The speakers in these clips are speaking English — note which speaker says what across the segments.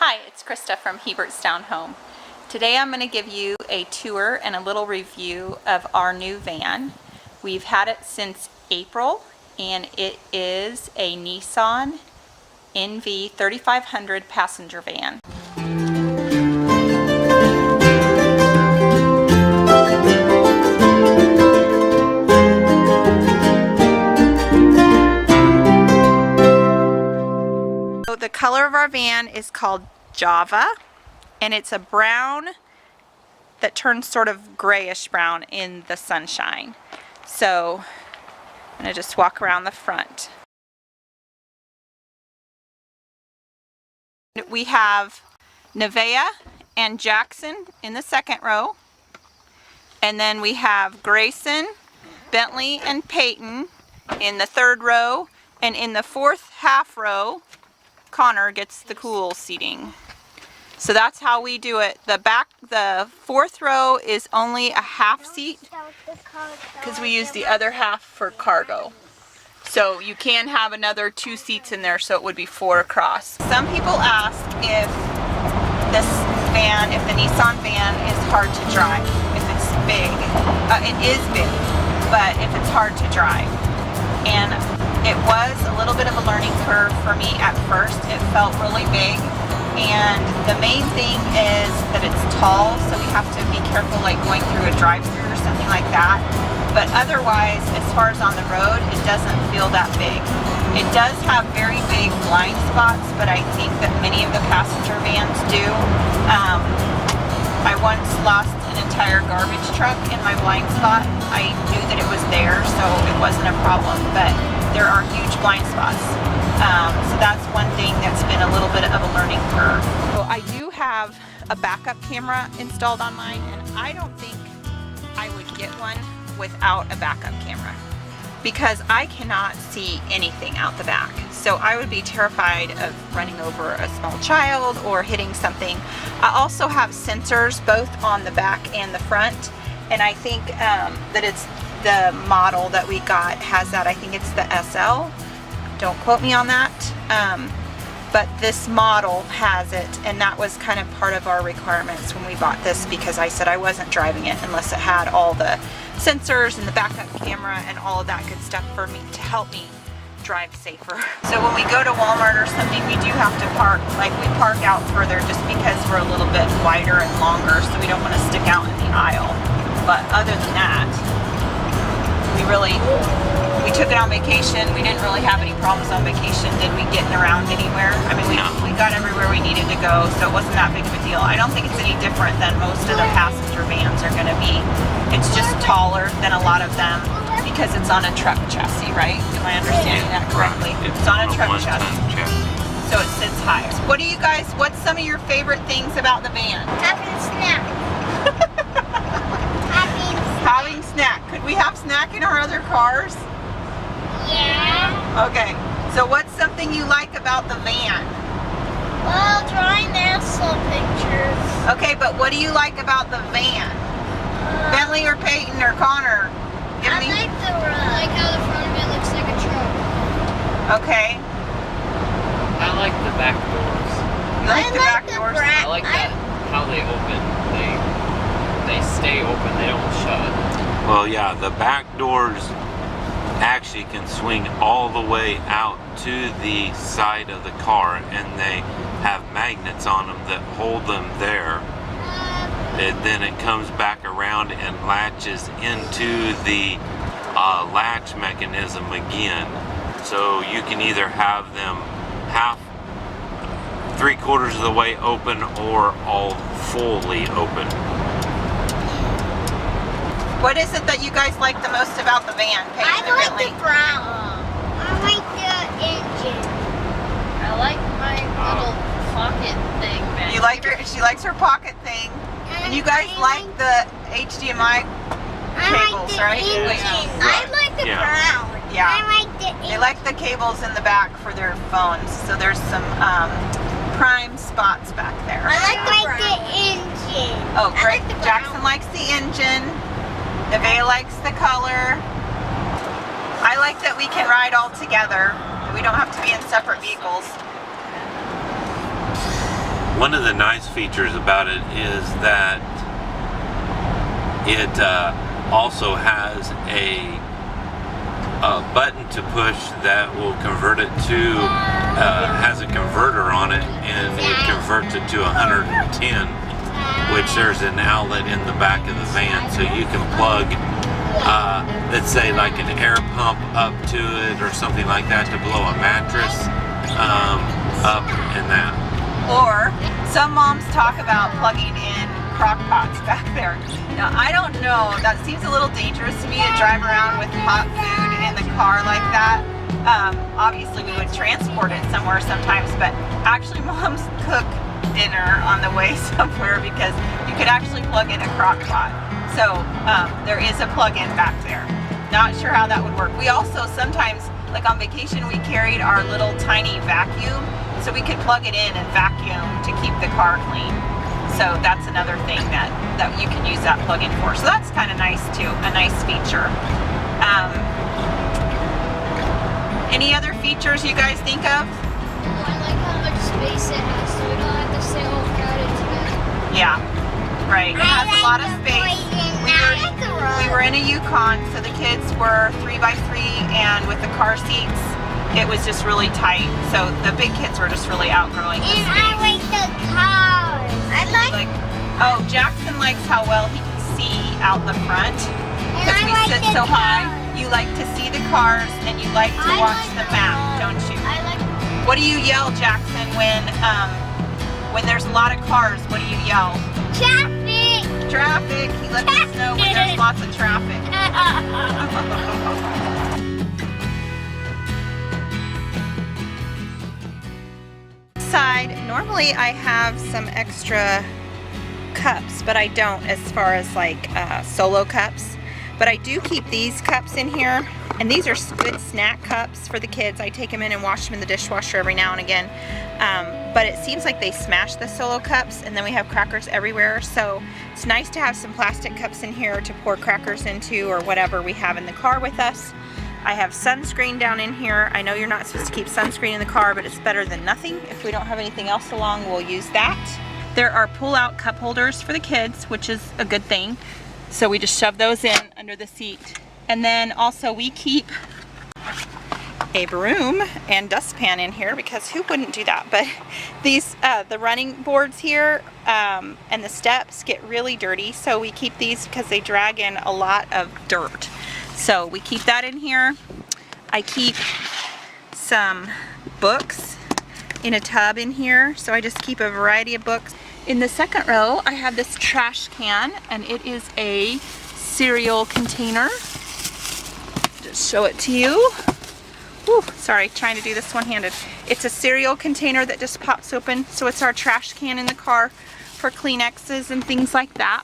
Speaker 1: Hi, it's Krista from Hebertstown Home. Today I'm going to give you a tour and a little review of our new van. We've had it since April and it is a Nissan NV 3500 passenger van. So the color of our van is called Java, and it's a brown that turns sort of grayish brown in the sunshine. So I'm going to just walk around the front. We have Nevaeh and Jackson in the second row, and then we have Grayson, Bentley, and Peyton in the third row, and in the fourth half row Connor gets the cool seating. So that's how we do it. The fourth row is only a half seat because we use the other half for cargo. So you can have another 2 seats in there, so it would be 4 across. Some people ask if this van, if the Nissan van is hard to drive, if it's big. It is big, but if it's hard to drive. And it was a little bit of a learning curve for me at first. It felt really big, and the main thing is that it's tall, so we have to be careful like going through a drive-through or something like that. But otherwise, as far as on the road, it doesn't feel that big. It does have very big blind spots, but I think that many of the passenger vans do. I once lost an entire garbage truck in my blind spot. I knew that it was there, so it wasn't a problem, but there are huge blind spots. So that's one thing that's been a little bit of a learning curve. So I do have a backup camera installed on mine, and I don't think I would get one without a backup camera because I cannot see anything out the back. So I would be terrified of running over a small child or hitting something. I also have sensors both on the back and the front, and I think that it's the model that we got has that. I think it's the SL. Don't quote me on that. But this model has it, and that was kind of part of our requirements when we bought this, because I said I wasn't driving it unless it had all the sensors and the backup camera and all of that good stuff for me to help me drive safer. So when we go to Walmart or something, we do have to park, like we park out further just because we're a little bit wider and longer, so we don't want to stick out in the aisle. But other than that, we took it on vacation. We didn't really have any problems on vacation. Did we getting around anywhere? I mean, we got everywhere we needed to go, so it wasn't that big of a deal. I don't think it's any different than most of the passenger vans are going to be. It's just taller than a lot of them because it's on a truck chassis, right? Am I understanding that correctly?
Speaker 2: Right.
Speaker 1: It's on a truck chassis. So it sits higher. What do you guys, what's some of your favorite things about the van?
Speaker 3: Having a snack.
Speaker 1: Having snack. Could we have snack in our other cars?
Speaker 3: Yeah.
Speaker 1: Okay. So what's something you like about the van?
Speaker 3: Well, drawing NASA pictures.
Speaker 1: Okay, but what do you like about the van? Bentley or Peyton or Connor?
Speaker 3: I like how the front of it looks like a truck.
Speaker 1: Okay.
Speaker 2: I like the back doors.
Speaker 1: You like the back doors?
Speaker 2: I like that how they open. They stay open. They don't shut.
Speaker 4: Well, yeah, the back doors actually can swing all the way out to the side of the car, and they have magnets on them that hold them there. And then it comes back around and latches into the latch mechanism again. So you can either have them half, 3/4 of the way open, or all fully open.
Speaker 1: What is it that you guys like the most about the van, Peyton and
Speaker 3: I like
Speaker 1: Bentley?
Speaker 3: the brown. I like the engine.
Speaker 5: I like my little pocket thing, man.
Speaker 1: You like her? She likes her pocket thing. And you guys like the HDMI cables, right?
Speaker 3: Engine. I like the brown.
Speaker 1: Yeah.
Speaker 3: I like the engine.
Speaker 1: They like the cables in the back for their phones. So there's some prime spots back there.
Speaker 3: I like the engine.
Speaker 1: Oh, great.
Speaker 3: Like
Speaker 1: Jackson likes the engine. Nevaeh likes the color. I like that we can ride all together. We don't have to be in separate vehicles.
Speaker 4: One of the nice features about it is that it also has a button to push that will convert it to, has a converter on it, and it converts it to 110, which there's an outlet in the back of the van, so you can plug, let's say like an air pump up to it or something like that to blow a mattress up in that.
Speaker 1: Or some moms talk about plugging in crock pots back there. Now I don't know, that seems a little dangerous to me to drive around with hot food in the car like that. Obviously we would transport it somewhere sometimes, but actually moms cook dinner on the way somewhere because you could actually plug in a crock pot. So there is a plug-in back there. Not sure how that would work. We also sometimes, like on vacation, we carried our little tiny vacuum, so we could plug it in and vacuum to keep the car clean. So that's another thing that you can use that plug-in for. So that's kind of nice too, a nice feature. Any other features you guys think of?
Speaker 3: I like how much space it has, so we don't have to stay all crowded together.
Speaker 1: Yeah, right. It has a lot of space. We were in a Yukon, so the kids were 3x3, and with the car seats, it was just really tight. So the big kids were just really outgrowing the
Speaker 3: And
Speaker 1: space.
Speaker 3: I like the cars. I like
Speaker 1: Oh, Jackson likes how well he can see out the front because we sit so high. You like to see the cars and you like to watch the map, don't you?
Speaker 3: I like
Speaker 1: What do you yell, Jackson, when there's a lot of cars? What do you yell?
Speaker 3: traffic.
Speaker 1: Traffic. He lets us know when there's lots of traffic. Side, normally I have some extra cups, but I don't as far as like solo cups. But I do keep these cups in here, and these are good snack cups for the kids. I take them in and wash them in the dishwasher every now and again. But it seems like they smash the solo cups, and then we have crackers everywhere. So it's nice to have some plastic cups in here to pour crackers into or whatever we have in the car with us. I have sunscreen down in here. I know you're not supposed to keep sunscreen in the car, but it's better than nothing. If we don't have anything else along, we'll use that. There are pull-out cup holders for the kids, which is a good thing. So we just shove those in under the seat. And then also we keep a broom and dustpan in here because who wouldn't do that? But these, the running boards here and the steps get really dirty. So we keep these because they drag in a lot of dirt. So we keep that in here. I keep some books in a tub in here. So I just keep a variety of books. In the second row, I have this trash can, and it is a cereal container. Just show it to you. Whew, sorry, trying to do this one-handed. It's a cereal container that just pops open, so it's our trash can in the car for Kleenexes and things like that.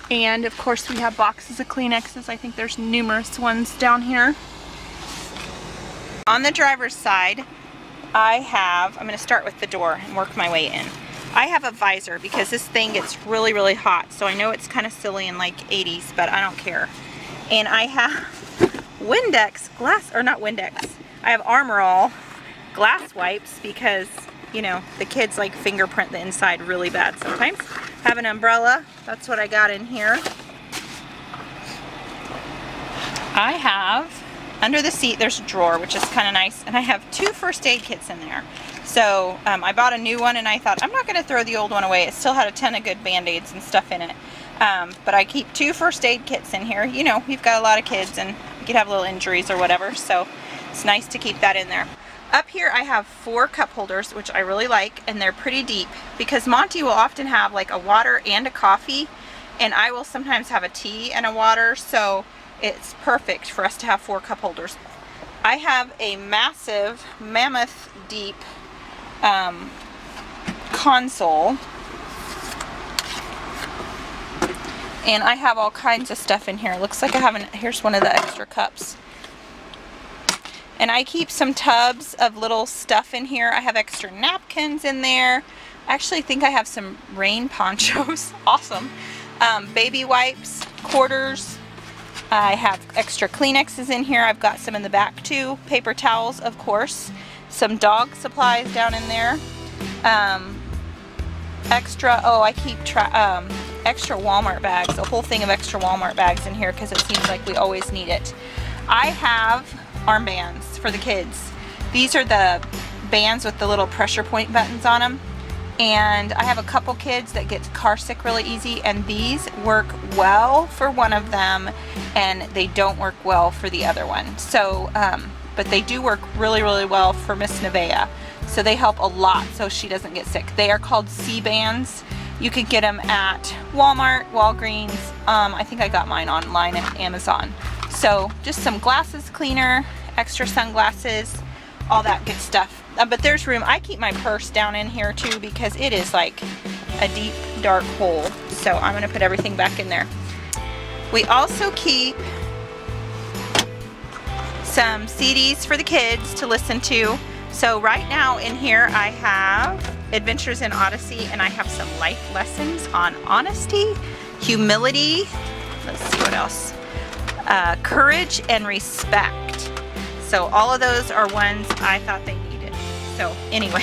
Speaker 1: And of course we have boxes of Kleenexes. I think there's numerous ones down here. On the driver's side, I'm going to start with the door and work my way in. I have a visor because this thing gets really, really hot. So I know it's kind of silly in like 80s, but I don't care. And I have Windex glass, or not Windex, I have Armor All glass wipes because, you know, the kids like fingerprint the inside really bad sometimes. I have an umbrella. That's what I got in here. I have, under the seat, there's a drawer, which is kind of nice. And I have 2 first aid kits in there. So I bought a new one and I thought I'm not going to throw the old one away. It still had a ton of good band-aids and stuff in it. But I keep 2 first aid kits in here. You know, we've got a lot of kids and you could have little injuries or whatever. So it's nice to keep that in there. Up here I have 4 cup holders, which I really like, and they're pretty deep because Monty will often have like a water and a coffee, and I will sometimes have a tea and a water. So it's perfect for us to have 4 cup holders. I have a massive, mammoth deep console, and I have all kinds of stuff in here. It looks like I have here's one of the extra cups, and I keep some tubs of little stuff in here. I have extra napkins in there. I actually think I have some rain ponchos. Awesome. Baby wipes, quarters. I have extra Kleenexes in here. I've got some in the back too. Paper towels, of course. Some dog supplies down in there. extra, oh, I keep extra Walmart bags, a whole thing of extra Walmart bags in here because it seems like we always need it. I have armbands for the kids. These are the bands with the little pressure point buttons on them. And I have a couple kids that get car sick really easy, and these work well for one of them and they don't work well for the other one. So, but they do work really, really well for Miss Nevaeh. So they help a lot so she doesn't get sick. They are called C-bands. You can get them at Walmart, Walgreens. I think I got mine online at Amazon. So just some glasses cleaner, extra sunglasses, all that good stuff. But there's room. I keep my purse down in here too because it is like a deep, dark hole. So I'm gonna put everything back in there. We also keep some CDs for the kids to listen to. So right now in here I have Adventures in Odyssey, and I have some life lessons on honesty, humility, let's see what else, courage and respect. So all of those are ones I thought they needed. So anyway,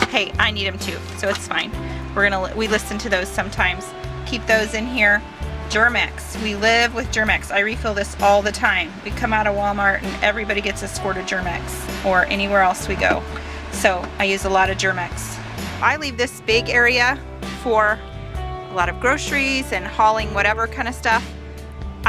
Speaker 1: hey, I need them too, so it's fine. We listen to those sometimes. Keep those in here. Germex, we live with Germex. I refill this all the time. We come out of Walmart and everybody gets a squirt of Germex, or anywhere else we go. So I use a lot of Germex. I leave this big area for a lot of groceries and hauling whatever kind of stuff.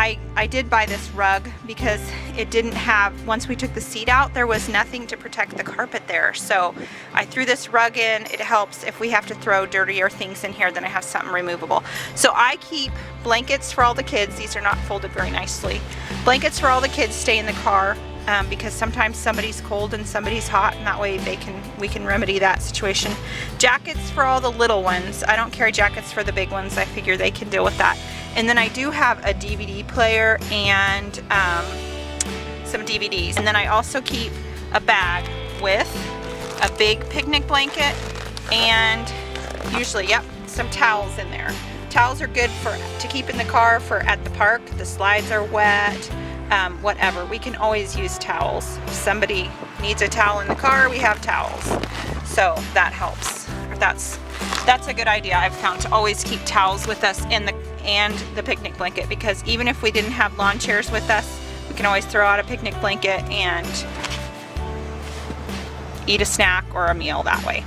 Speaker 1: I did buy this rug because it didn't have, once we took the seat out, there was nothing to protect the carpet there. So I threw this rug in. It helps if we have to throw dirtier things in here, then I have something removable. So I keep blankets for all the kids. These are not folded very nicely. Blankets for all the kids stay in the car because sometimes somebody's cold and somebody's hot, and that way we can remedy that situation. Jackets for all the little ones. I don't carry jackets for the big ones. I figure they can deal with that. And then I do have a DVD player and some DVDs. And then I also keep a bag with a big picnic blanket and usually, yep, some towels in there. Towels are good to keep in the car for at the park. The slides are wet, whatever. We can always use towels. If somebody needs a towel in the car, we have towels. So that helps. That's a good idea. I've found to always keep towels with us and the picnic blanket, because even if we didn't have lawn chairs with us, we can always throw out a picnic blanket and eat a snack or a meal that way.